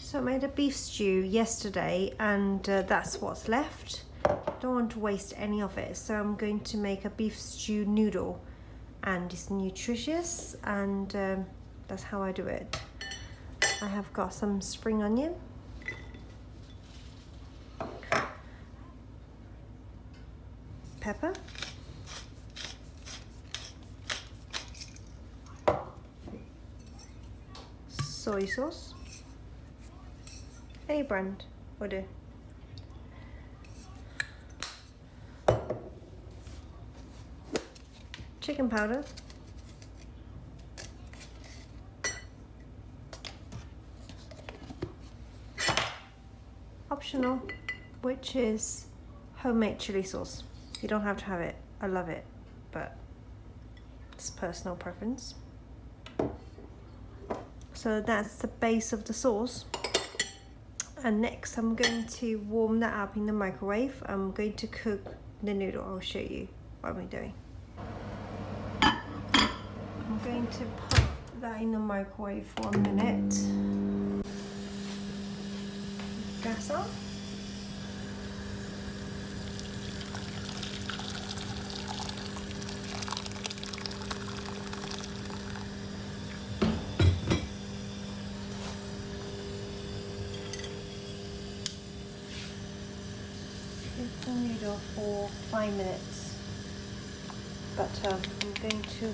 So I made a beef stew yesterday and that's what's left. Don't want to waste any of it, so I'm going to make a beef stew noodle, and it's nutritious, and that's how I do it. I have got some spring onion, pepper, soy sauce, any brand will do, chicken powder, optional, which is homemade chili sauce. You don't have to have it, I love it, but it's personal preference. So that's the base of the sauce, and next I'm going to warm that up in the microwave. I'm going to cook the noodle. I'll show you what I'm doing. I'm going to put that in the microwave for a minute. Gas on. Cook the noodle for 5 minutes, but I'm going to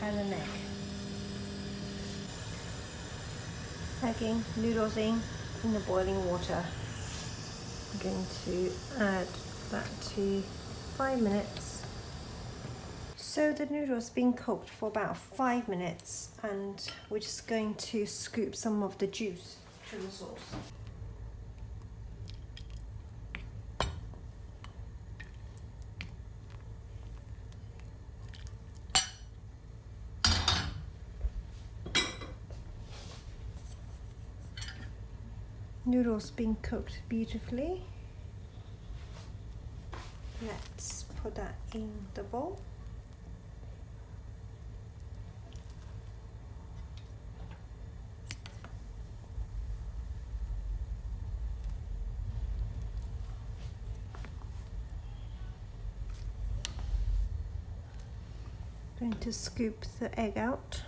add an egg. Egging noodles in the boiling water. I'm going to add that to 5 minutes. So the noodles been cooked for about 5 minutes, and we're just going to scoop some of the juice to the sauce. Noodles being cooked beautifully. Let's put that in the bowl. Going to scoop the egg out.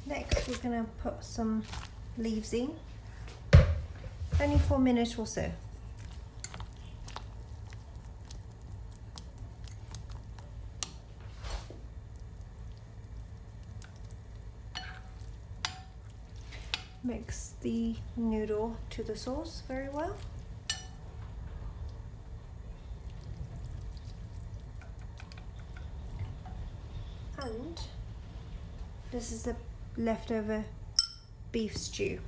Next, we're going to put some leaves in, only for a minute or so. Mix the noodle to the sauce very well. And this is the leftover beef stew.